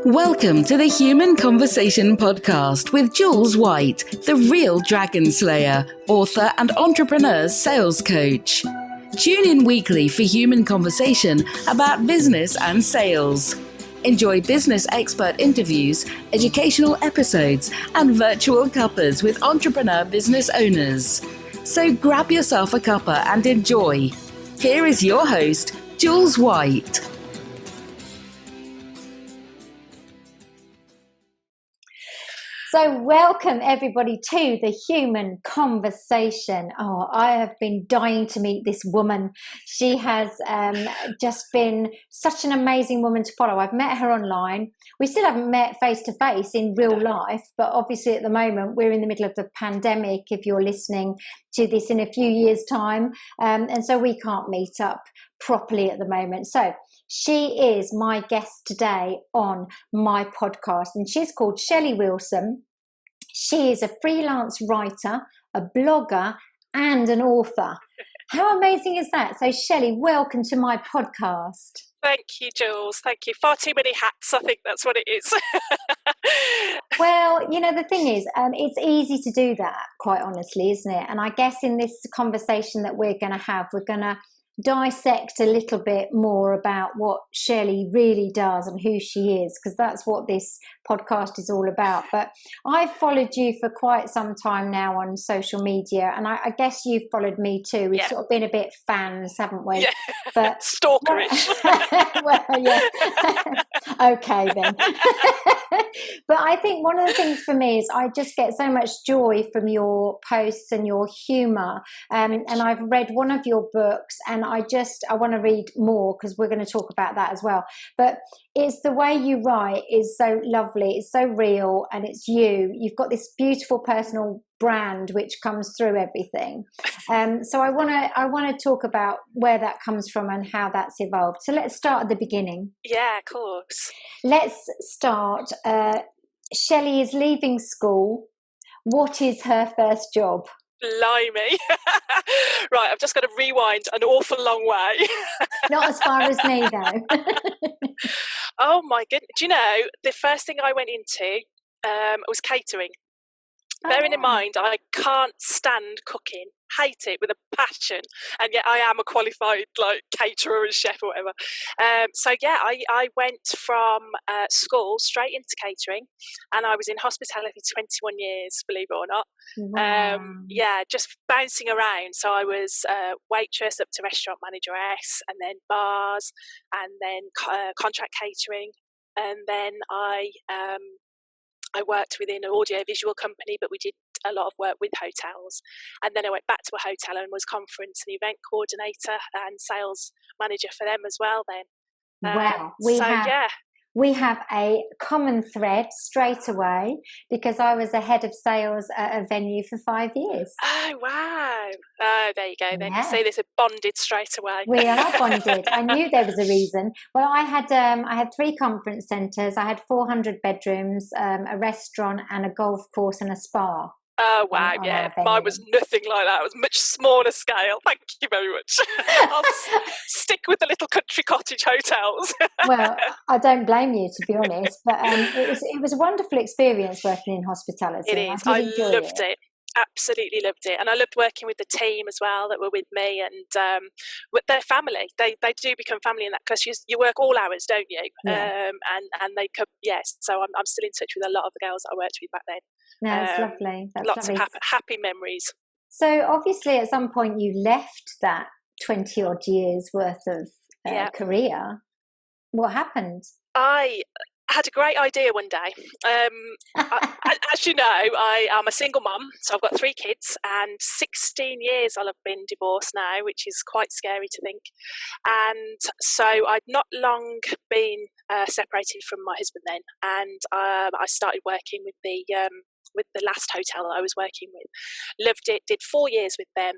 Welcome to the Human Conversation podcast with Jules White, the real dragon slayer, author and entrepreneur sales coach. Tune in weekly for human conversation about business and sales. Enjoy business expert interviews, educational episodes, and virtual cuppas with entrepreneur business owners. So grab yourself a cuppa and enjoy. Here is your host, Jules White. So welcome everybody to the Human Conversation. Oh, I have been dying to meet this woman. She has just been such an amazing woman to follow. I've met her online. We still haven't met face to face in real life, but obviously at the moment we're in the middle of the pandemic if you're listening to this in a few years' time. And so we can't meet up properly at the moment. So she is my guest today on my podcast, and she's called Shelley Wilson. She is a freelance writer, a blogger, and an author. How amazing is that? So, Shelley, welcome to my podcast. Thank you, Jules. Thank you. Far too many hats, I think that's what it is. Well, you know, the thing is, it's easy to do that, quite honestly, isn't it? And I guess in this conversation that we're going to have, we're going to dissect a little bit more about what Shelley really does and who she is, because that's what this podcast is all about. But I've followed you for quite some time now on social media, and I guess you've followed me too. We've sort of been a bit fans, haven't we? Yeah. But stalkerish. well, yeah. Okay then. But I think one of the things for me is I just get so much joy from your posts and your humour. And I've read one of your books, and I want to read more because we're going to talk about that as well. But it's the way you write is so lovely. It's so real, and it's you. You've got this beautiful personal brand which comes through everything. So I want to talk about where that comes from and how that's evolved. So let's start at the beginning. Yeah, of course. Let's start. Shelley is leaving school. What is her first job? Blimey. Right, I've just got to rewind an awful long way. Not as far as me, though. Oh, my goodness. Do you know, the first thing I went into was catering. Bearing in mind, I can't stand cooking, hate it with a passion, and yet I am a qualified caterer and chef or whatever. I went from school straight into catering, and I was in hospitality 21 years, believe it or not. Wow. Just bouncing around. So I was waitress up to restaurant manageress, and then bars, and then contract catering, and then I worked within an audio-visual company, but we did a lot of work with hotels. And then I went back to a hotel and was conference and event coordinator and sales manager for them as well then. Wow. We have a common thread straight away, because I was a head of sales at a venue for 5 years. Oh, wow. Oh, there you go. Then you see this bonded straight away. We are bonded. I knew there was a reason. Well, I had 3 conference centres. I had 400 bedrooms, a restaurant and a golf course and a spa. Oh, wow, yeah. Mine was nothing like that. It was much smaller scale. Thank you very much. I'll stick with the little country cottage hotels. Well, I don't blame you, to be honest. But it was a wonderful experience working in hospitality. It is. I loved it. Absolutely loved it. And I loved working with the team as well that were with me, and with their family. They do become family in that, because you work all hours, don't you? Yeah. And they come, yes. So I'm still in touch with a lot of the girls that I worked with back then. No, that's lovely. That's lots lovely. of happy memories. So obviously at some point you left that 20 odd years worth of career. What happened? I had a great idea one day. As you know, I am a single mum, so I've got 3 kids, and 16 years I'll have been divorced now, which is quite scary to think. And so I'd not long been separated from my husband then, and I started working with the last hotel that I was working with. Loved it, did 4 years with them.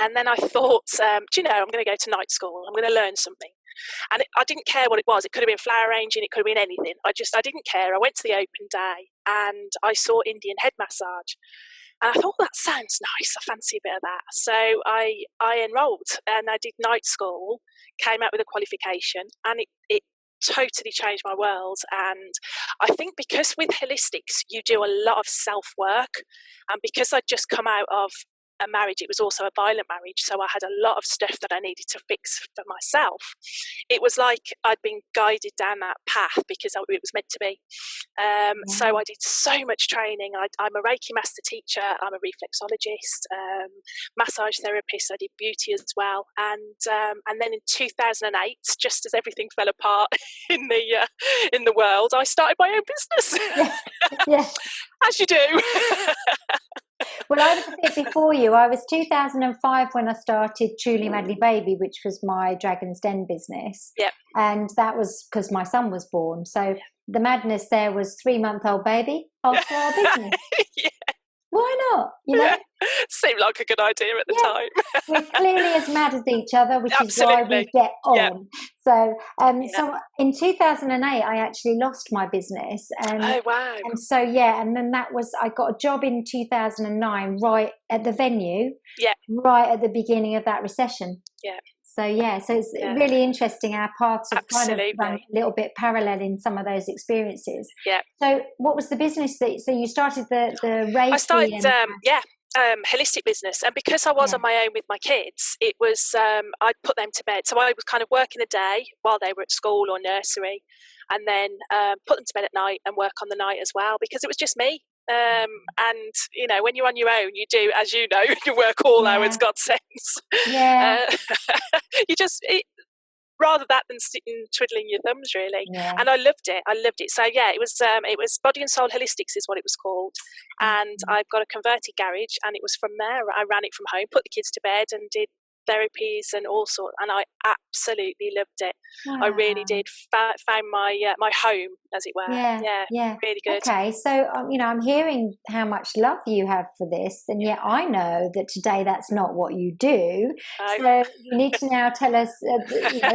And then I thought, I'm going to go to night school. I'm going to learn something. And I didn't care what it was. It could have been flower arranging. It could have been anything. I didn't care. I went to the open day and I saw Indian head massage. And I thought, that sounds nice. I fancy a bit of that. So I enrolled and I did night school, came out with a qualification, and it totally changed my world. And I think because with holistics, you do a lot of self-work, and because I'd just come out of a marriage, it was also a violent marriage, so I had a lot of stuff that I needed to fix for myself. It was like I'd been guided down that path because it was meant to be. So I did so much training. I'm a Reiki master teacher, I'm a reflexologist, massage therapist, I did beauty as well, and then in 2008, just as everything fell apart in the world, I started my own business. Yeah. As you do. Well, I was a bit before you. I was 2005 when I started Truly Madly Baby, which was my Dragon's Den business. Yep. And that was because my son was born. So the madness there was 3-month-old baby. I'll start a business. Yeah. Why not? You know? Seemed like a good idea at the time. We're clearly as mad as each other, which Absolutely. is why we get on. Yep. So, so in 2008, I actually lost my business. Oh, wow. And so, and then I got a job in 2009, right at the venue, right at the beginning of that recession. Yeah. So, so it's really interesting. Our paths have kind of run a little bit parallel in some of those experiences. Yeah. So what was the business so you started the Reiki? I started, holistic business. And because I was on my own with my kids, it was, I'd put them to bed. So I was kind of working the day while they were at school or nursery, and then put them to bed at night and work on the night as well, because it was just me. And you know, when you're on your own, you do, as you know, you work all hours, God sends. You just rather that than sitting twiddling your thumbs, really. And I loved it. So it was Body and Soul Holistics is what it was called, and I've got a converted garage, and it was from there. I ran it from home, put the kids to bed, and did therapies and all sorts, and I absolutely loved it. I really did. Found my my home, as it were. Really good. Okay, so I'm hearing how much love you have for this, and yet I know that today that's not what you do. So you need to now tell us,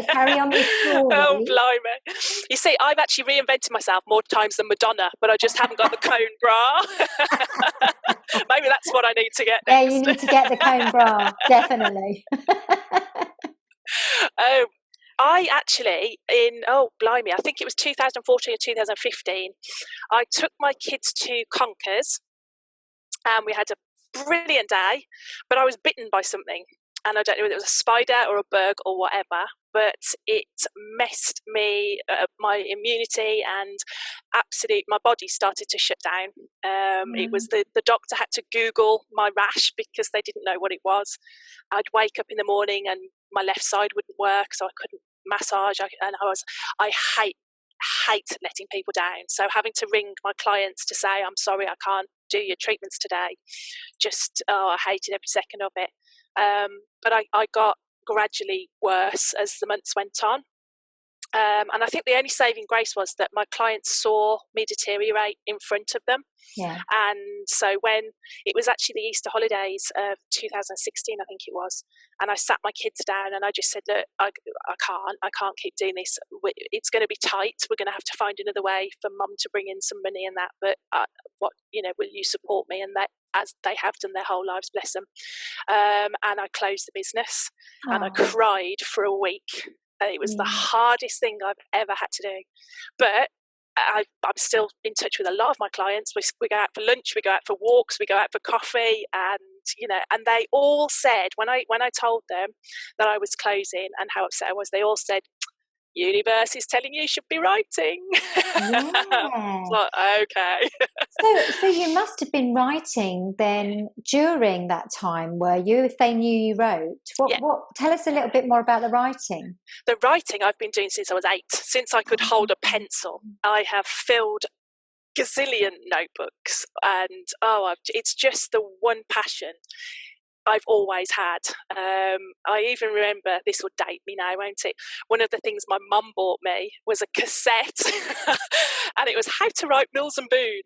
carry on this story. Oh, blimey! You see, I've actually reinvented myself more times than Madonna, but I just haven't got the cone bra. Maybe that's what I need to get next. Yeah, you need to get the cone bra, definitely. I actually, I think it was 2014 or 2015, I took my kids to Conkers, and we had a brilliant day, but I was bitten by something. And I don't know whether it was a spider or a bug or whatever, but it messed me, my immunity, and my body started to shut down. It was the doctor had to Google my rash because they didn't know what it was. I'd wake up in the morning and my left side wouldn't work, so I couldn't massage. I hate letting people down. So having to ring my clients to say, I'm sorry, I can't do your treatments today. I hated every second of it. But I got gradually worse as the months went on. And I think the only saving grace was that my clients saw me deteriorate in front of them. Yeah. And so when it was actually the Easter holidays of 2016, I think it was, and I sat my kids down and I just said, look, I can't keep doing this. It's going to be tight. We're going to have to find another way for mum to bring in some money and that. But will you support me? And that, as they have done their whole lives, bless them. And I closed the business and I cried for a week. It was the hardest thing I've ever had to do. But I'm still in touch with a lot of my clients. We go out for lunch, we go out for walks, we go out for coffee, and they all said, when I told them that I was closing and how upset I was, they all said, universe is telling you should be writing. Yeah. Like, okay. So you must have been writing then during that time, were you? If they knew you wrote, what? Tell us a little bit more about the writing. The writing I've been doing since I was 8. Since I could hold a pencil, I have filled gazillion notebooks, and it's just the one passion I've always had. I even remember, this will date me now, won't it? One of the things my mum bought me was a cassette, and it was How to Write Mills and Boon.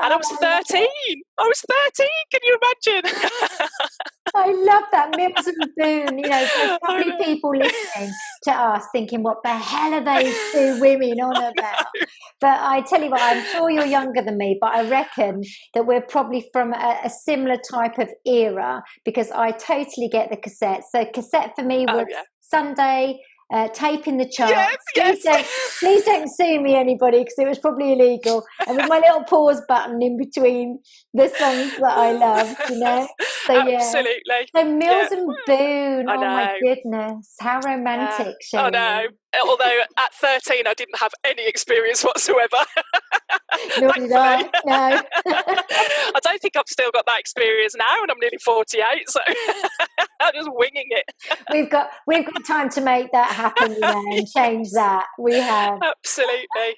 And I was 13. Can you imagine? I love that, Mills and Boon. There's probably people listening to us thinking, what the hell are those two women on about? But I tell you what, I'm sure you're younger than me, but I reckon that we're probably from a similar type of era, because I totally get the cassette. So cassette for me was Sunday, taping the charts. Yes. Please don't sue me, anybody, because it was probably illegal. And with my little pause button in between the songs that I loved, you know. So Absolutely. So Mills and Boone. I Oh my know. goodness, how romantic, I Shelley. know. Although at 13, I didn't have any experience whatsoever. Nor did I. No. I don't think I've still got that experience now, and I'm nearly 48, so I'm just winging it. We've got time to make that happen, you know, and change that. We have. Absolutely.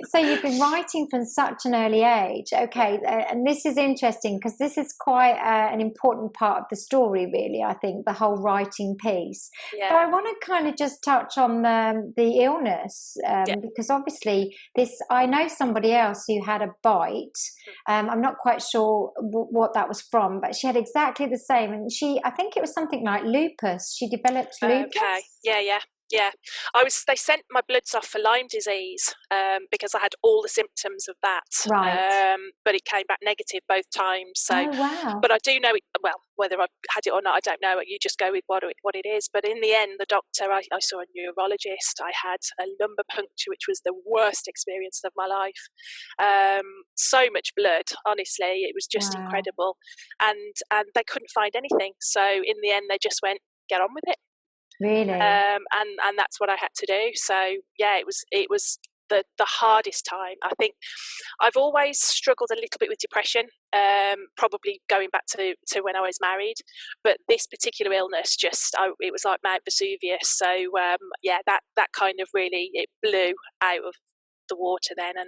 So you've been writing from such an early age. Okay, and this is interesting because this is quite an important part of the story, really. I think the whole writing piece. Yeah. But I want to kind of just touch on the illness because obviously I know somebody else who had a bite. I'm not quite sure what that was from, but she had exactly the same, and I think it was something like lupus. She developed lupus. Okay. Yeah. They sent my bloods off for Lyme disease because I had all the symptoms of that. Right. But it came back negative both times. So, oh, wow. But I do know it. Well, whether I've had it or not, I don't know. You just go with what it is. But in the end, the doctor, I saw a neurologist. I had a lumbar puncture, which was the worst experience of my life. So much blood, honestly, it was just incredible. And they couldn't find anything. So in the end, they just went, get on with it. Really? And that's what I had to do. So yeah, it was the hardest time. I think I've always struggled a little bit with depression, probably going back to when I was married, but this particular illness it was like Mount Vesuvius. So that kind of really, it blew out of the water then, and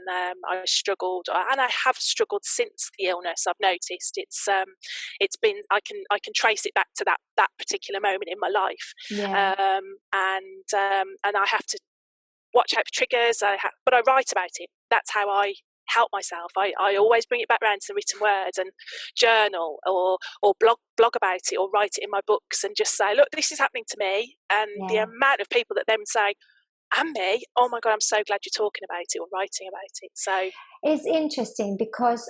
I struggled, and I have struggled since the illness. I've noticed it's been, I can trace it back to that particular moment in my life. And I have to watch out for triggers. But I write about it. That's how I help myself. I always bring it back around to written words and journal or blog about it or write it in my books and just say, look, this is happening to me. And the amount of people that then say, and me, oh my God, I'm so glad you're talking about it or writing about it. So it's interesting because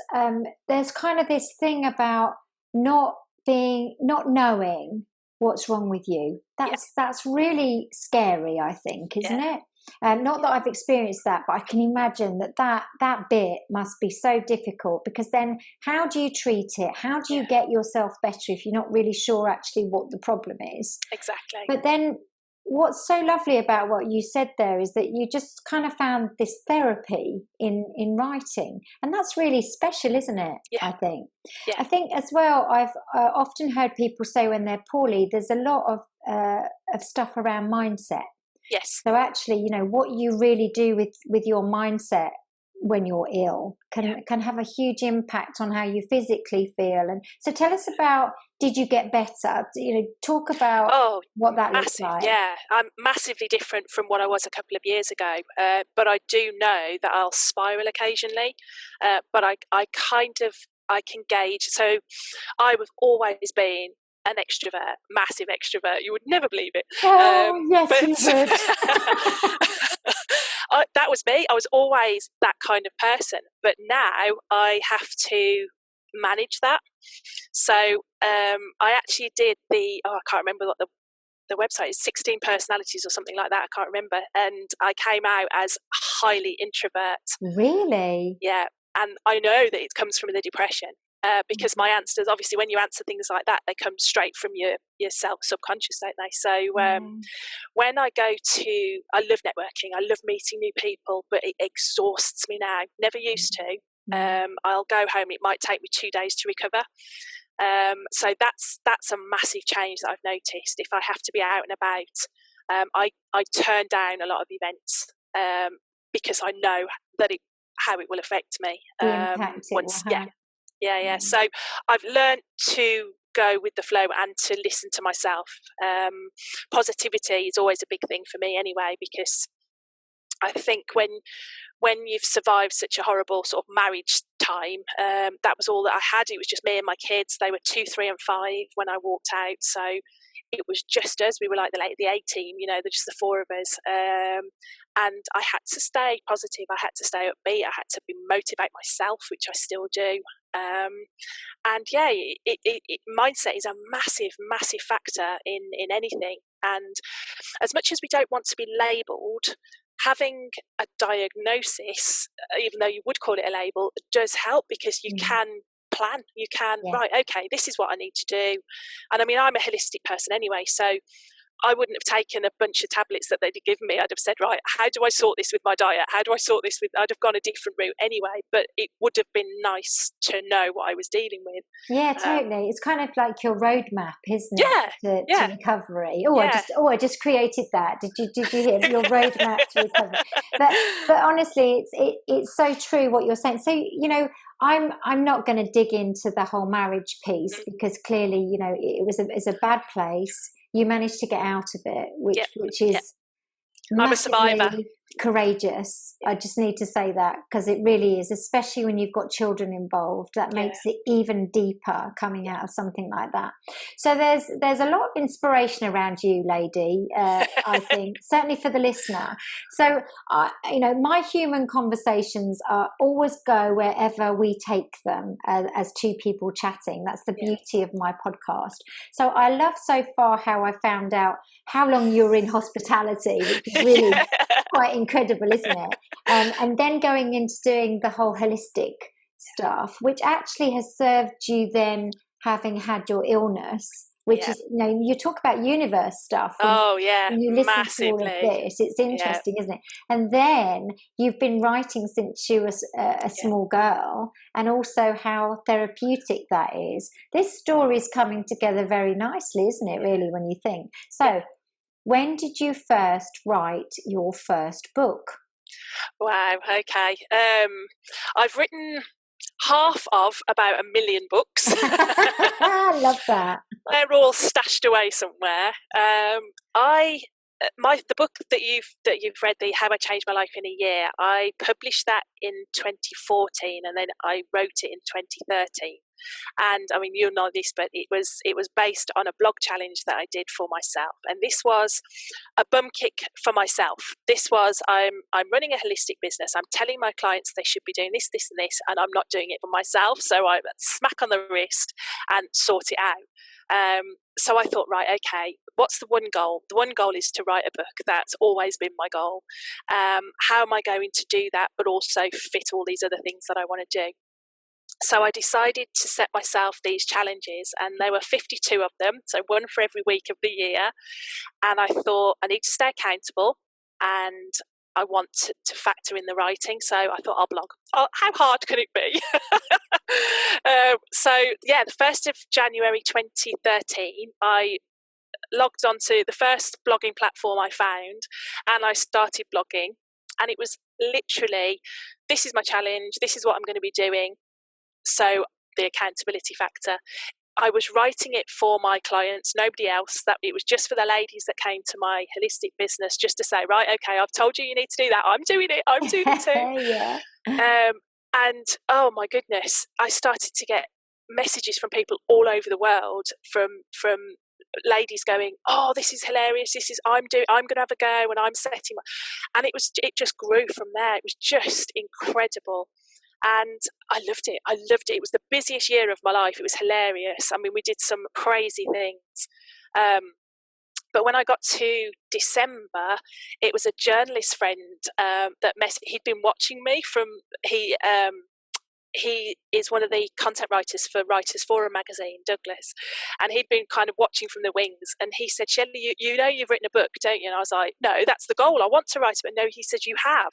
there's kind of this thing about not knowing what's wrong with you. That's really scary, I think, isn't it? Not that I've experienced that, but I can imagine that bit must be so difficult, because then how do you treat it? How do you get yourself better if you're not really sure actually what the problem is? Exactly. But then what's so lovely about what you said there is that you just kind of found this therapy in writing, and that's really special, isn't it? I think I think as well, I've often heard people say when they're poorly, there's a lot of stuff around mindset. Yes. So actually, you know, what you really do with your mindset when you're ill can have a huge impact on how you physically feel. And so tell us about, did you get better? You know, talk about what that looks like. Yeah, I'm massively different from what I was a couple of years ago, but I do know that I'll spiral occasionally, but I can gauge. So I've always been an extrovert, massive extrovert. You would never believe it. Yes, you would. That was me. I was always that kind of person, but now I have to manage that. So I actually did I can't remember what the website is, 16 personalities or something like that. I can't remember. And I came out as highly introvert. Really? Yeah. And I know that it comes from the depression. Because my answers, obviously, when you answer things like that, they come straight from your subconscious, don't they? So when I I love networking, I love meeting new people, but it exhausts me now. Never used to. I'll go home. It might take me 2 days to recover. So that's a massive change that I've noticed. If I have to be out and about, I turn down a lot of events because I know that how it will affect me. The impact it will have. Yeah. So I've learned to go with the flow and to listen to myself. Positivity is always a big thing for me anyway, because I think when you've survived such a horrible sort of marriage time, that was all that I had. It was just me and my kids. They were 2, 3 and 5 when I walked out. So it was just us. We were like the A team, you know, just the 4 of us. And I had to stay positive. I had to stay upbeat. I had to motivate myself, which I still do. And yeah, mindset is a massive factor in anything. And as much as we don't want to be labelled, having a diagnosis, even though you would call it a label, does help, because you can plan. You can, right, okay, this is what I need to do. And I mean, I'm a holistic person anyway, so I wouldn't have taken a bunch of tablets that they'd given me. I'd have said, right, how do I sort this with my diet? How do I sort this with, I'd have gone a different route anyway, but it would have been nice to know what I was dealing with. Yeah, totally. It's kind of like your roadmap, isn't it? To recovery. I just created that. Did you hear your roadmap to recovery? But honestly, it's so true what you're saying. So, you know, I'm not going to dig into the whole marriage piece, because clearly, you know, it's a bad place. You managed to get out of it, which is I'm a survivor. Courageous. I just need to say that, because it really is, especially when you've got children involved. That makes it even deeper coming out of something like that. So there's a lot of inspiration around you, lady. I think certainly for the listener. So you know, my human conversations are always go wherever we take them as two people chatting. That's the beauty of my podcast. So I love so far how I found out how long you were in hospitality, which is really quite incredible, isn't it? And then going into doing the whole holistic stuff, which actually has served you then, having had your illness, which is, you know, you talk about universe stuff. And you listen to all of this. It's interesting, isn't it? And then you've been writing since you were a small girl, and also how therapeutic that is. This story is coming together very nicely, isn't it, really, when you think? So when did you first write your first book? Wow, okay. I've written half of about 1 million books. I love that. They're all stashed away somewhere. The book that you've read, the How I Changed My Life in a Year, I published that in 2014, and then I wrote it in 2013. And I mean, you'll know this, but it was based on a blog challenge that I did for myself, and this was a bum kick for myself. This was, I'm running a holistic business. I'm telling my clients they should be doing this, this, and this, and I'm not doing it for myself. So I smack on the wrist and sort it out. So I thought, right, okay, what's the one goal? The one goal is to write a book. That's always been my goal. How am I going to do that, but also fit all these other things that I want to do? So I decided to set myself these challenges, and there were 52 of them, so one for every week of the year. And I thought, I need to stay accountable, and I want to factor in the writing. So I thought, I'll blog. Oh, how hard can it be? So yeah, the 1st of January 2013, I logged onto the first blogging platform I found, and I started blogging. And it was literally, this is my challenge, this is what I'm going to be doing. So the accountability factor. I was writing it for my clients, nobody else. That it was just for the ladies that came to my holistic business, just to say, right, okay, I've told you you need to do that. I'm doing it. I'm doing it too. And oh my goodness, I started to get messages from people all over the world, from ladies going, oh, this is hilarious. I'm going to have a go, and I'm setting and it just grew from there. It was just incredible. And I loved it. It was the busiest year of my life. It was hilarious. I mean, we did some crazy things. But when I got to December, it was a journalist friend he'd been watching me from, he is one of the content writers for Writers Forum magazine, Douglas, and he'd been kind of watching from the wings, and he said, Shelley, you know you've written a book, don't you? And I was like, no, that's the goal. I want to write it. But no, he said, you have.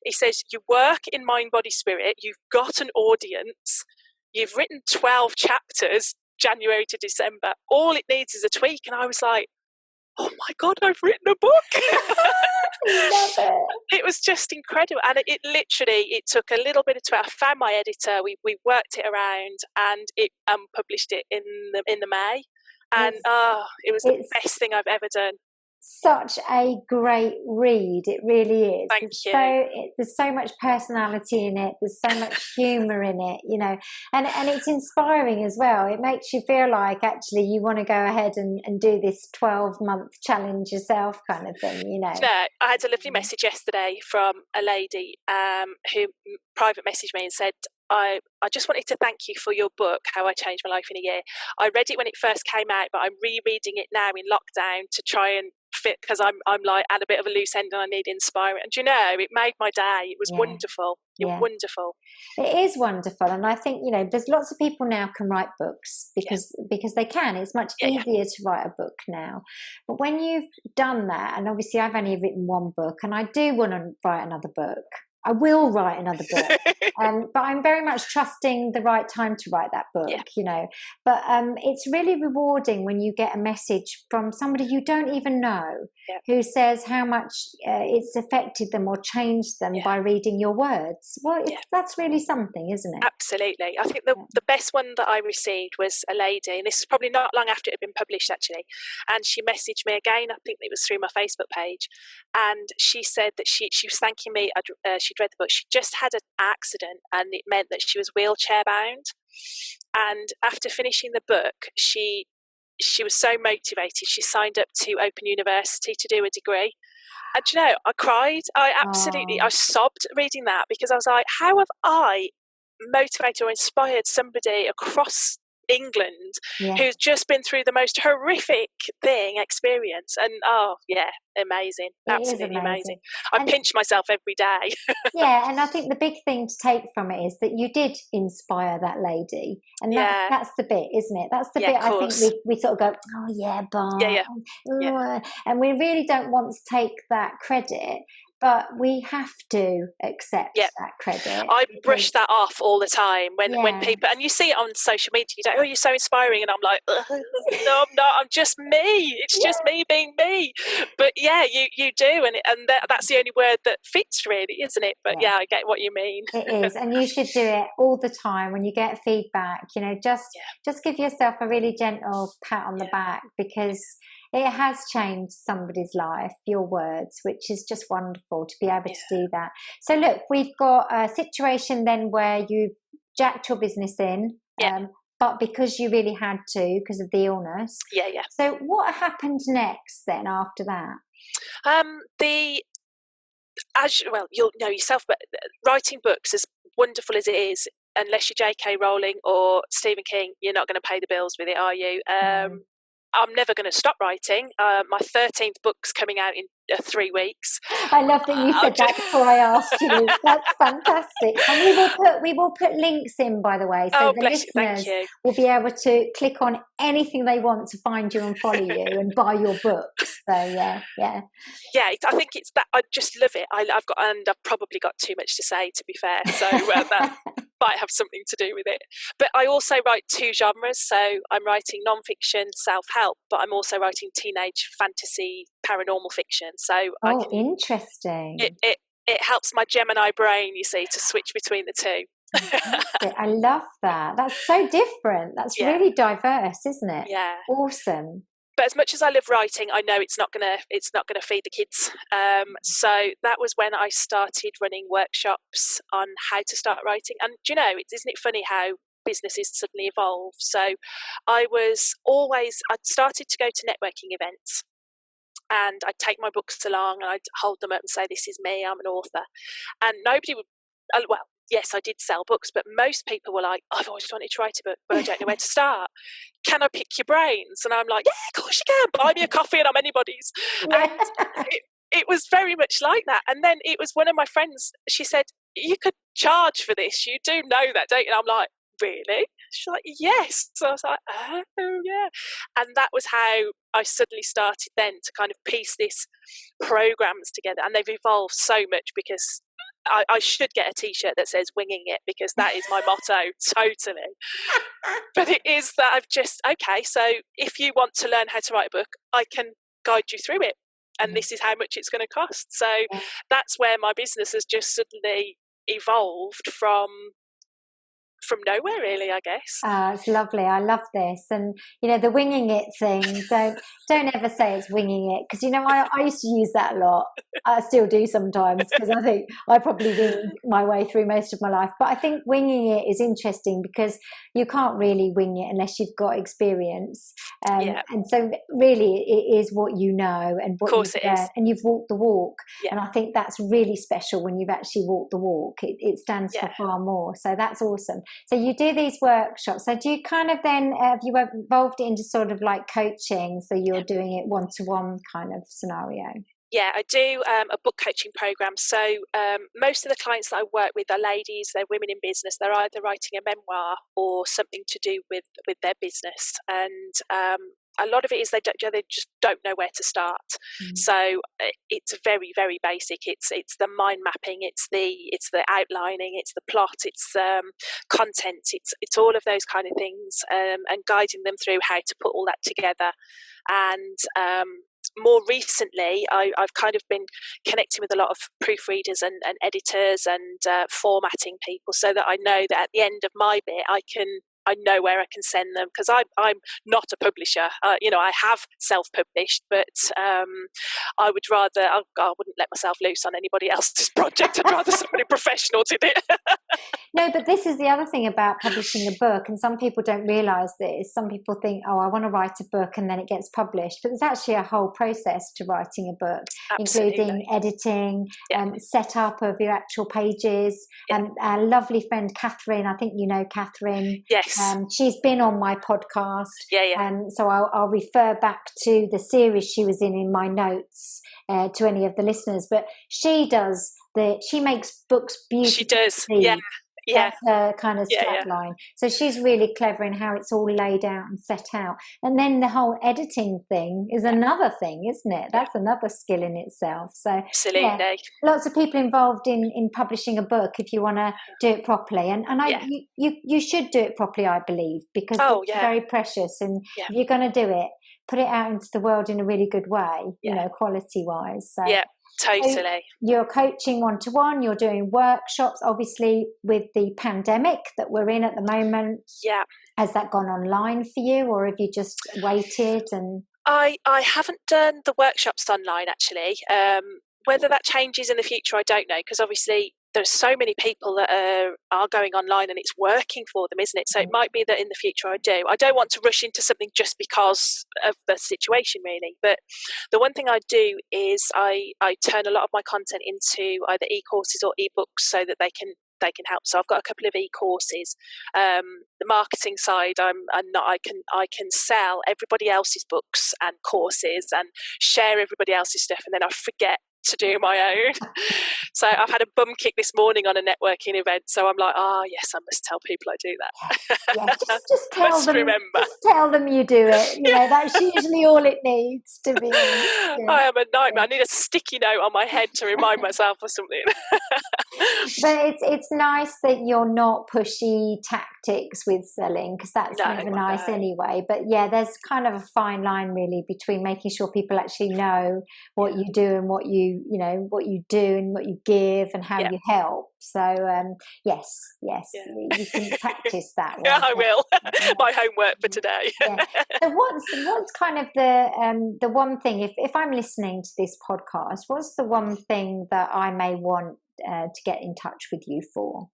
He says, you work in mind, body, spirit. You've got an audience. You've written 12 chapters, January to December. All it needs is a tweak. And I was like, oh my God, I've written a book. Love it. It was just incredible. And it took a little bit of tweak. I found my editor. We worked it around, and it published it in the May. And it was the best thing I've ever done. Such a great read, it really is. Thank you. There's so much personality in it, there's so much humour in it, you know, and it's inspiring as well. It makes you feel like actually you want to go ahead and do this 12-month challenge yourself kind of thing, you know. No, I had a lovely message yesterday from a lady who private messaged me and said, I just wanted to thank you for your book, How I Changed My Life in a Year. I read it when it first came out, but I'm rereading it now in lockdown to try and fit, because I'm like at a bit of a loose end and I need inspiring. And it made my day. It was wonderful. Wonderful. It is wonderful, and I think there's lots of people now can write books because they can. It's much easier to write a book now. But when you've done that, and obviously I've only written one book, and I do want to write another book. I will write another book, but I'm very much trusting the right time to write that book, But it's really rewarding when you get a message from somebody you don't even know who says how much it's affected them or changed them by reading your words. Well, that's really something, isn't it? Absolutely. I think the best one that I received was a lady, and this is probably not long after it had been published, actually, and she messaged me again. I think it was through my Facebook page, and she said that she was thanking me. She'd read the book. She just had an accident, and it meant that she was wheelchair bound. And after finishing the book, she was so motivated. She signed up to Open University to do a degree. And I cried. I sobbed reading that, because I was like, how have I motivated or inspired somebody across England who's just been through the most horrific experience? And amazing, absolutely amazing. I pinch myself every day. And I think the big thing to take from it is that you did inspire that lady, and that's the bit, isn't it? That's the bit I think we sort of go, oh yeah, but and we really don't want to take that credit. But we have to accept that credit. I brush that off all the time when people, and you see it on social media, you go, oh, you're so inspiring, and I'm like, no, I'm not, I'm just me. It's just me being me. But you do, and that's the only word that fits, really, isn't it? But I get what you mean. It is, and you should do it all the time when you get feedback. Just give yourself a really gentle pat on the back, because it has changed somebody's life, your words, which is just wonderful to be able to do that. So look, we've got a situation then where you've jacked your business in, but because you really had to, because of the illness. So what happened next then after that? You'll know yourself, but writing books, as wonderful as it is, unless you're J.K. Rowling or Stephen King, you're not going to pay the bills with it, are you? I'm never going to stop writing. My 13th book's coming out in 3 weeks. I love that you said that before I asked you. That's fantastic. And we will put links in, by the way, so the listeners will be able to click on anything they want to find you and follow you and buy your books. So I think it's that. I just love it. I've probably got too much to say, to be fair. So that might have something to do with it. But I also write 2 genres. So I'm writing non-fiction, self-help, but I'm also writing teenage fantasy, paranormal fiction. So interesting. It helps my Gemini brain, you see, to switch between the two. I love that. That's so different. That's really diverse, isn't it? Yeah. Awesome. But as much as I love writing, I know it's not gonna feed the kids. So that was when I started running workshops on how to start writing. And isn't it funny how businesses suddenly evolve? So I'd started to go to networking events, and I'd take my books along and I'd hold them up and say, this is me, I'm an author. And nobody would, yes, I did sell books, but most people were like, I've always wanted to write a book, but I don't know where to start. Can I pick your brains? And I'm like, yeah, of course you can. Buy me a coffee and I'm anybody's. And it was very much like that. And then it was one of my friends, she said, you could charge for this. You do know that, don't you? And I'm like, really? She's like, yes. So I was like, oh yeah. And that was how I suddenly started then to kind of piece these programs together, and they've evolved so much, because I should get a t-shirt that says winging it, because that is my motto. Totally. But it is that I've just, so if you want to learn how to write a book, I can guide you through it, and this is how much it's going to cost. So that's where my business has just suddenly evolved from from nowhere, really, I guess. It's lovely. I love this. And, the winging it thing, don't ever say it's winging it. Because, I used to use that a lot. I still do sometimes, because I think I probably wing my way through most of my life. But I think winging it is interesting because you can't really wing it unless you've got experience. And so really it is what you know and what you've learned, and you've walked the walk. And I think that's really special when you've actually walked the walk. It stands for far more. So that's awesome. So you do these workshops. So do you kind of then, have you evolved it into sort of like coaching? So you're doing it one-to-one kind of scenario? Yeah, I do a book coaching program. So most of the clients that I work with are ladies, they're women in business. They're either writing a memoir or something to do with their business. And a lot of it is they just don't know where to start. So it's very, very basic. It's the mind mapping, it's the outlining, it's the plot, it's content, it's all of those kind of things, and guiding them through how to put all that together. And more recently, I've kind of been connecting with a lot of proofreaders and editors and formatting people, so that I know that at the end of my bit, I know where I can send them, because I'm not a publisher. I have self-published, but I would rather, I wouldn't let myself loose on anybody else's project. I'd rather somebody professional did it. No, but this is the other thing about publishing a book, and some people don't realise this. Some people think, I want to write a book and then it gets published. But there's actually a whole process to writing a book, including editing, setup of your actual pages. And our lovely friend Catherine, I think you know Catherine. Yes. She's been on my podcast. So I'll refer back to the series she was in my notes to any of the listeners. But she makes books beautiful. She does, That's her kind of strapline. So she's really clever in how it's all laid out and set out. And then the whole editing thing is another thing, isn't it? That's another skill in itself. So absolutely, lots of people involved in publishing a book if you want to do it properly. And you should do it properly, I believe, because it's very precious. And if you're going to do it, put it out into the world in a really good way, quality wise. So. Yeah. Totally. So you're coaching one-to-one, you're doing workshops, obviously with the pandemic that we're in at the moment. Yeah. Has that gone online for you, or have you just waited? And I haven't done the workshops online, actually. Whether that changes in the future, I don't know, because obviously there's so many people that are going online and it's working for them, isn't it? So it might be that in the future I do. I don't want to rush into something just because of the situation, really. But the one thing I do is I turn a lot of my content into either e-courses or e-books, so that they can help. So I've got a couple of e-courses. The marketing side, I can sell everybody else's books and courses and share everybody else's stuff, and then I forget to do my own. So I've had a bum kick this morning on a networking event, so I'm like, yes, I must tell people I do that. Just tell them. Remember. Just tell them you do it. That's usually all it needs to be. I am a nightmare. I need a sticky note on my head to remind myself of something. But it's nice that you're not pushy tactics with selling, because that's never nice anyway. But there's kind of a fine line really between making sure people actually know what you do and what you do and what you give and how you help. So yes, you can practice that. I will. My homework for today. So what's kind of the one thing, if I'm listening to this podcast, what's the one thing that I may want to get in touch with you for?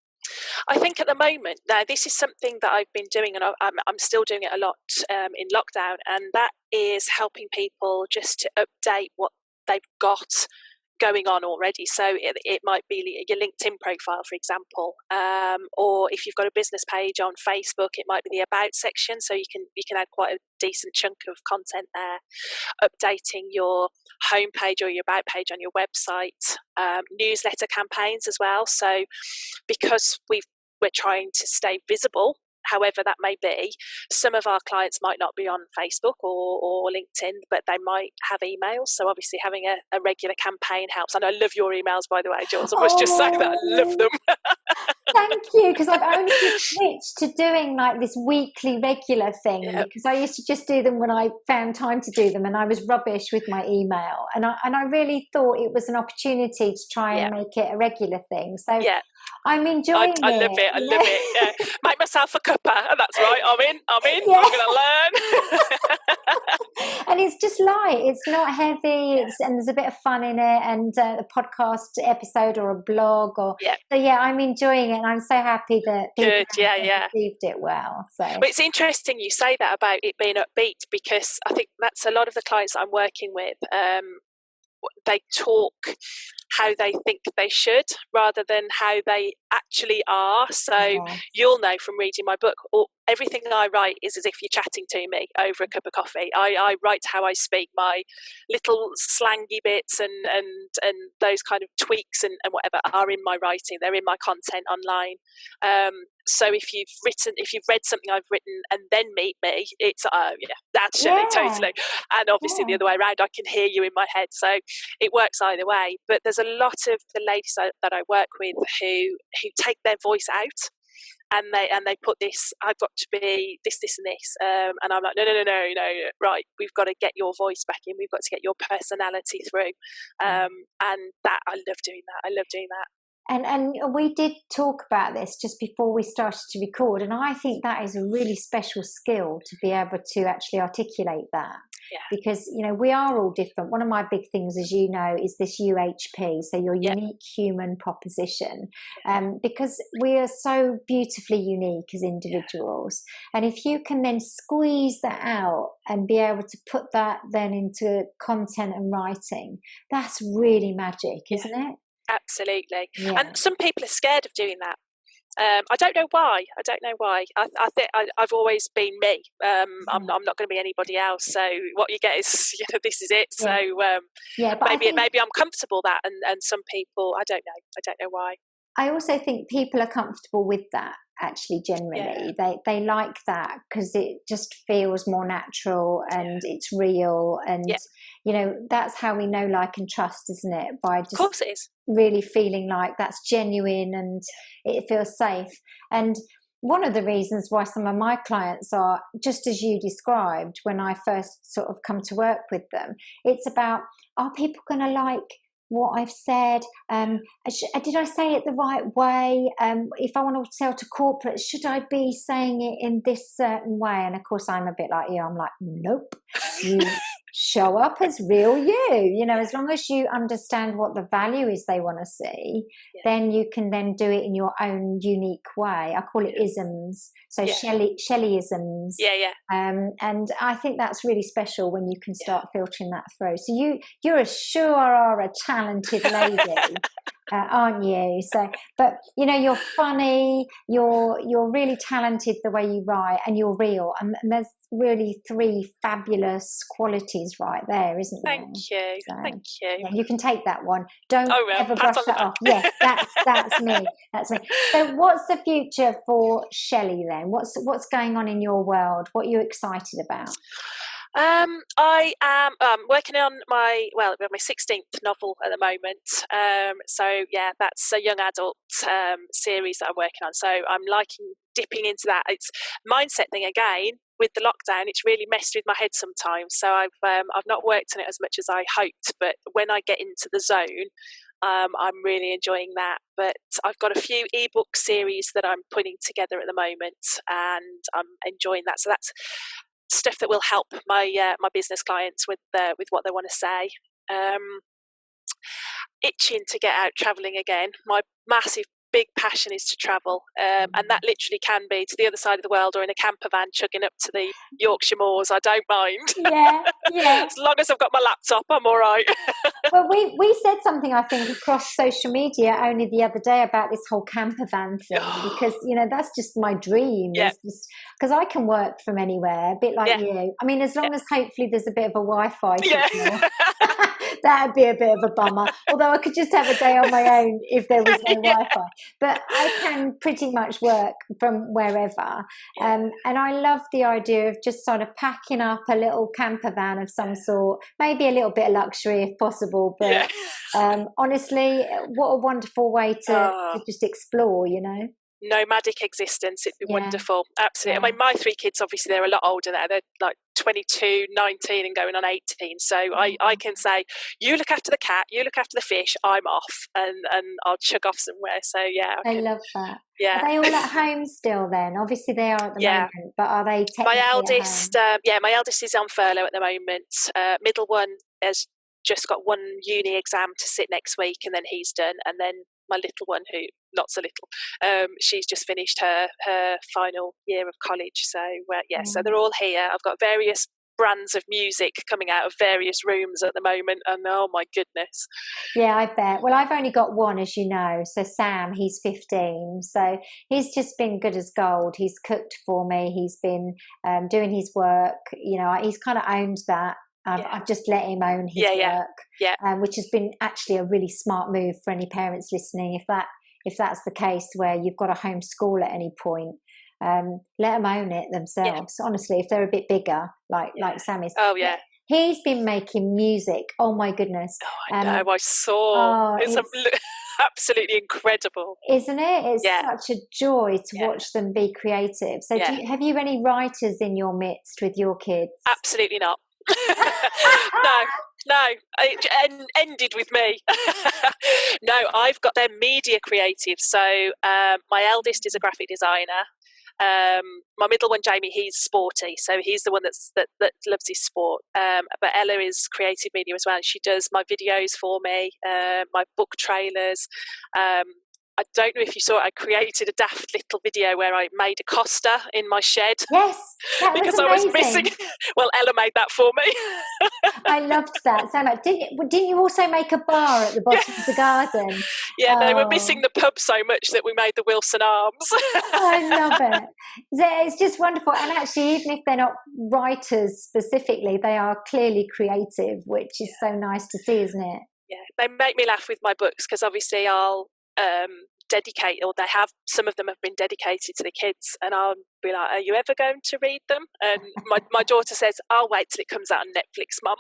I think at the moment, now this is something that I've been doing, and I'm still doing it a lot in lockdown, and that is helping people just to update what they've got going on already. So it might be your LinkedIn profile, for example, or if you've got a business page on Facebook, it might be the About section. So you can add quite a decent chunk of content there. Updating your homepage or your About page on your website, newsletter campaigns as well. So because we're trying to stay visible, however that may be, some of our clients might not be on Facebook or LinkedIn, but they might have emails. So obviously having a regular campaign helps. And I love your emails, by the way, Jules. I must just say that I love them. Thank you, because I've only just switched to doing like this weekly regular thing, because I used to just do them when I found time to do them, and I was rubbish with my email, and I really thought it was an opportunity to try and make it a regular thing. So I'm enjoying it. I love it. I love it. Yeah. Make myself a cuppa, and that's right. I'm in. Yeah. I'm going to learn. And it's just light. It's not heavy. And there's a bit of fun in it, and a podcast episode or a blog. So I'm enjoying it, and I'm so happy that people have received it well. So but it's interesting you say that about it being upbeat, because I think that's a lot of the clients I'm working with. They talk how they think they should rather than how they actually are. So you'll know from reading my book, everything I write is as if you're chatting to me over a cup of coffee. I write how I speak. My little slangy bits and those kind of tweaks and whatever are in my writing. They're in my content online. So if you've read something I've written and then meet me, it's that's Shelley, totally. And obviously the other way around, I can hear you in my head. So it works either way. But there's a lot of the ladies that I work with who take their voice out. And they put this, I've got to be this, and this. And I'm like, no, right, we've got to get your voice back in. We've got to get your personality through. And that, I love doing that. And we did talk about this just before we started to record. And I think that is a really special skill to be able to actually articulate that. Yeah. Because, we are all different. One of my big things, as you know, is this UHP, so your unique human proposition, because we are so beautifully unique as individuals. And if you can then squeeze that out and be able to put that then into content and writing, that's really magic, isn't it? Absolutely. Yeah. And some people are scared of doing that. I don't know why. I think I've always been me. I'm not going to be anybody else. So what you get is, this is it. So maybe I'm comfortable that, and some people, I don't know why. I also think people are comfortable with that. Actually, generally, they like that because it just feels more natural and it's real, and that's how we know, like, and trust, isn't it? By just, of course it is, really feeling like that's genuine and it feels safe. And one of the reasons why some of my clients are just as you described when I first sort of come to work with them, it's about, are people going to like what I've said? Did I say it the right way? If I want to sell to corporate, should I be saying it in this certain way? And of course, I'm a bit like you. I'm like, nope. You show up as real you. As long as you understand what the value is they want to see, then you can then do it in your own unique way. I call it isms. So Shelleyisms. And I think that's really special when you can start filtering that through. So you sure are a talented lady. Aren't you? So, but you're funny, you're really talented the way you write, and you're real, and there's really 3 fabulous qualities right there, isn't there? Thank you. Yeah, you can take that one. Don't ever brush that off. Yes, that's me. That's me. So, what's the future for Shelley then? What's going on in your world? What are you excited about? I am working on my 16th novel at the moment. That's a young adult series that I'm working on. So I'm liking dipping into that. It's mindset thing again. With the lockdown, it's really messed with my head sometimes. So I've not worked on it as much as I hoped. But when I get into the zone, I'm really enjoying that. But I've got a few ebook series that I'm putting together at the moment, and I'm enjoying that. So that's stuff that will help my business clients with what they want to say. Itching to get out travelling again. My massive big passion is to travel, and that literally can be to the other side of the world or in a camper van chugging up to the Yorkshire moors. I don't mind. As long as I've got my laptop, I'm all right. Well, we said something, I think, across social media only the other day about this whole camper van thing, because that's just my dream. Because I can work from anywhere, a bit like you. I mean, as long as hopefully there's a bit of a Wi-Fi signal. That'd be a bit of a bummer. Although I could just have a day on my own if there was no Wi-Fi. But I can pretty much work from wherever. And I love the idea of just sort of packing up a little camper van of some sort, maybe a little bit of luxury if possible. But honestly, what a wonderful way to just explore, nomadic existence. It'd be Yeah. wonderful. Absolutely. Yeah. I mean, my 3 kids, obviously, they're a lot older now. They're like 22, 19 and going on 18. So I can say, you look after the cat, you look after the fish, I'm off, and I'll chug off somewhere. So yeah, I love that. Yeah. Are they all at home still then? Obviously they are at the moment, but are they technically my eldest, at home? my eldest is on furlough at the moment. Middle one has just got one uni exam to sit next week, and then he's done. And then my little one, who not so little, she's just finished her final year of college. So so they're all here. I've got various brands of music coming out of various rooms at the moment, and oh my goodness. Yeah, I bet. Well, I've only got one, as you know. So Sam, he's 15, so he's just been good as gold. He's cooked for me, he's been doing his work, you know, he's kind of owned that. I've just let him own his work, which has been actually a really smart move for any parents listening. If that's the case, where you've got to homeschool at any point, let them own it themselves. Honestly, if they're a bit bigger, like Sam is. Oh yeah. He's been making music. Oh my goodness! Oh, I know. I saw. It's absolutely incredible, isn't it? It's such a joy to watch them be creative. So, have you any writers in your midst with your kids? Absolutely not. No, it ended with me. No, I've got their media creative. So my eldest is a graphic designer. My middle one, Jamie, he's sporty, so he's the one that loves his sport. But Ella is creative media as well. She does my videos for me, my book trailers. I don't know if you saw it, I created a daft little video where I made a coaster in my shed. Yes, that because was amazing. I was missing. Well, Ella made that for me. I loved that so much. Didn't you also make a bar at the bottom of the garden? Yeah, they were missing the pub so much that we made the Wilson Arms. I love it. It's just wonderful. And actually, even if they're not writers specifically, they are clearly creative, which is so nice to see, isn't it? Yeah, they make me laugh with my books, because obviously I'll dedicate, or they have, some of them have been dedicated to the kids, and I'll be like, are you ever going to read them? And my daughter says, I'll wait till it comes out on Netflix, Mum.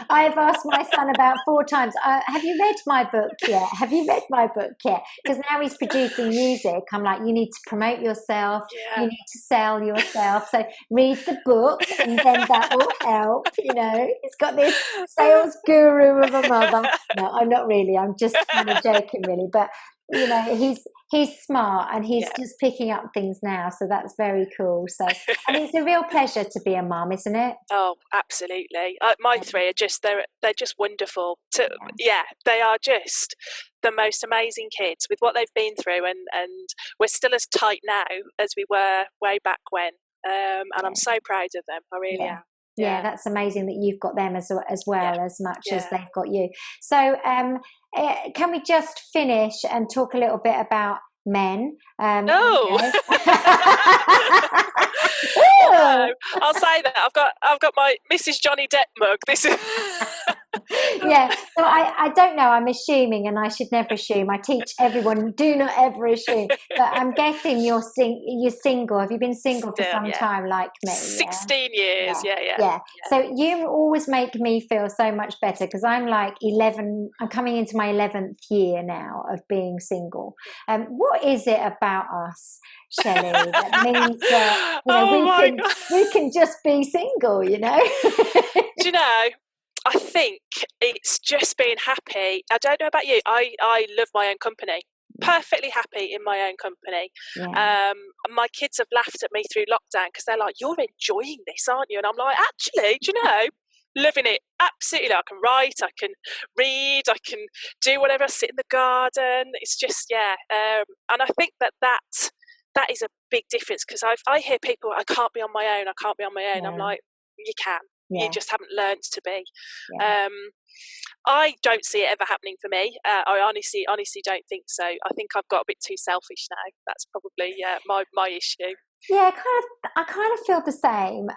I've asked my son about 4 times, have you read my book yet? Have you read my book yet? Because now he's producing music. I'm like, you need to promote yourself, you need to sell yourself, so read the book and then that will help, you know. It's got this sales guru of a mother. No, I'm not really, I'm just kind of joking really, but you know, he's smart, and he's just picking up things now, so that's very cool. So, and it's a real pleasure to be a mum, isn't it? Oh, absolutely. My 3 are just they're just wonderful. They are just the most amazing kids with what they've been through, and we're still as tight now as we were way back when. And I'm so proud of them. I really am. Yeah, that's amazing that you've got them as well as much as they've got you. So can we just finish and talk a little bit about men? No. No, I'll say that I've got my Mrs. Johnny Depp mug. This is yeah, so I don't know, I'm assuming, and I should never assume. I teach everyone, do not ever assume, but I'm guessing you're single. Have you been single for some time like me? 16 years, So you always make me feel so much better, because I'm like 11, I'm coming into my 11th year now of being single. What is it about us, Shelley, that means that, you know, we can just be single, you know? Do you know, I think it's just being happy. I don't know about you. I love my own company. Perfectly happy in my own company. My kids have laughed at me through lockdown, because they're like, you're enjoying this, aren't you? And I'm like, actually, do you know, loving it. Absolutely. I can write, I can read, I can do whatever, sit in the garden. It's just, and I think that is a big difference, because I hear people, I can't be on my own. I'm like, you can. You just haven't learned to be. I don't see it ever happening for me. I honestly don't think so. I think I've got a bit too selfish now. That's probably my issue. Yeah, I kind of feel the same.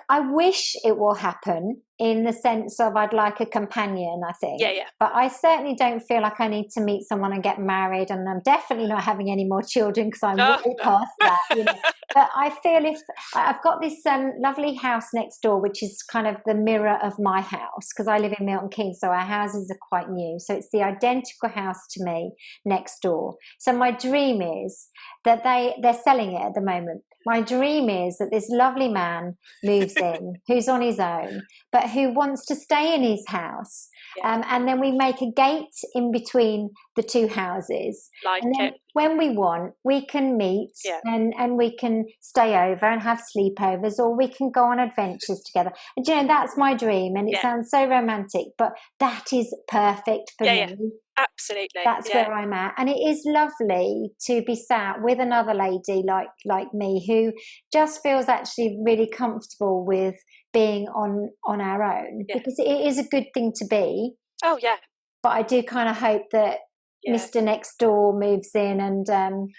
I wish it will happen, in the sense of I'd like a companion, I think. But I certainly don't feel like I need to meet someone and get married, and I'm definitely not having any more children, because I'm way past that. You know? But I feel if I've got this lovely house next door, which is kind of the mirror of my house, because I live in Milton Keynes, so our houses are quite new. So it's the identical house to me next door. So my dream is that they're selling it at the moment. My dream is that this lovely man moves in, who's on his own, but who wants to stay in his house. Yeah. And then we make a gate in between the two houses. And then when we want, we can meet and we can stay over and have sleepovers, or we can go on adventures together. And you know, that's my dream. And it sounds so romantic, but that is perfect for me. Yeah. Absolutely. That's where I'm at. And it is lovely to be sat with another lady like me, who just feels actually really comfortable with being on our own, because it is a good thing to be. Oh, yeah. But I do kind of hope that Mr. Next Door moves in, and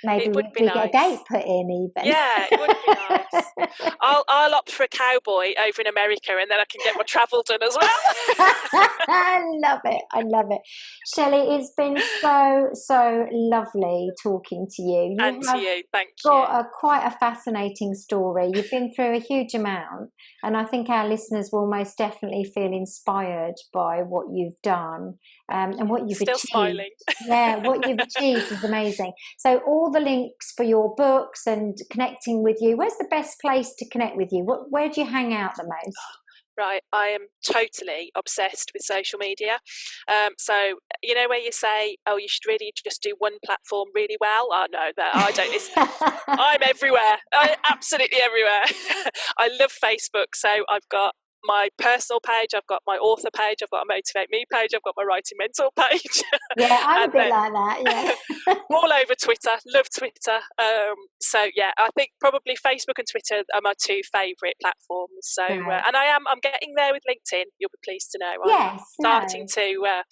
maybe we get a gate put in even. Yeah, it would be nice. I'll opt for a cowboy over in America, and then I can get my travel done as well. I love it. Shelley, it's been so lovely talking to you. And to you, thank you. Got quite a fascinating story. You've been through a huge amount, and I think our listeners will most definitely feel inspired by what you've done and what you've achieved. Still smiling. Yeah, what you've achieved is amazing. So all the links for your books and connecting with you, where's the best place to connect with you? Where do you hang out the most? Right, I am totally obsessed with social media. So, you know, where you say, oh, you should really just do one platform really well. Oh, no, I don't. I'm everywhere. I'm absolutely everywhere. I love Facebook. So I've got my personal page, I've got my author page, I've got a Motivate Me page, I've got my Writing Mentor page. Yeah, I'm a bit like that, yeah. All over Twitter, love Twitter. So yeah, I think probably Facebook and Twitter are my two favourite platforms. So and I'm getting there with LinkedIn, you'll be pleased to know. I'm starting to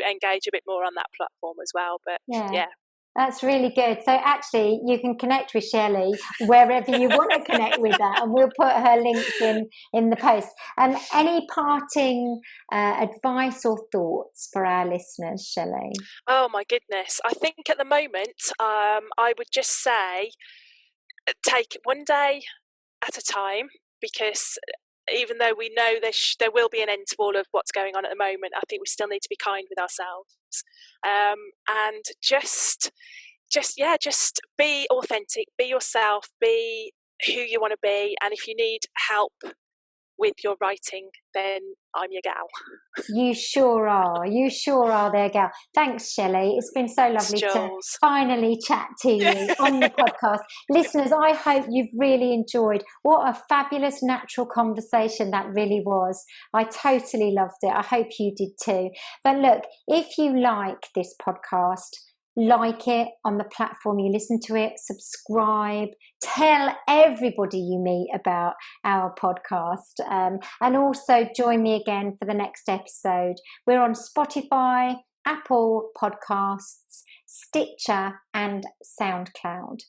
engage a bit more on that platform as well. But yeah. That's really good. So actually, you can connect with Shelley wherever you want to connect with her, and we'll put her links in the post. Any parting advice or thoughts for our listeners, Shelley? Oh my goodness! I think at the moment, I would just say, take it one day at a time, because even though we know there will be an end to all of what's going on at the moment, I think we still need to be kind with ourselves, and just be authentic, be yourself, be who you want to be. And if you need help with your writing, then I'm your gal. You sure are there, gal. Thanks, Shelley. It's been so lovely to finally chat to you on the podcast. Listeners, I hope you've really enjoyed. What a fabulous natural conversation that really was. I totally loved it. I hope you did too. But look, if you like this podcast, like it on the platform you listen to it, subscribe, tell everybody you meet about our podcast, and also join me again for the next episode. We're on Spotify, Apple Podcasts, Stitcher and SoundCloud.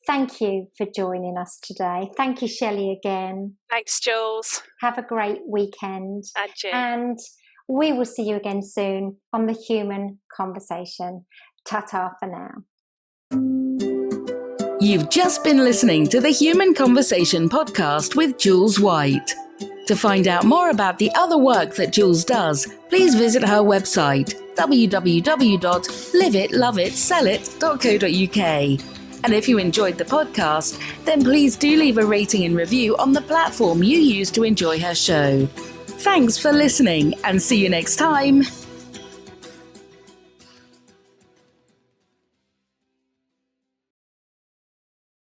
Thank you for joining us today. Thank you, Shelley, again. Thanks, Jules. Have a great weekend. And you. And we will see you again soon on The Human Conversation. Ta-ta for now. You've just been listening to the Human Conversation podcast with Jules White. To find out more about the other work that Jules does, please visit her website, www.liveitloveitsellit.co.uk. And if you enjoyed the podcast, then please do leave a rating and review on the platform you use to enjoy her show. Thanks for listening, and see you next time.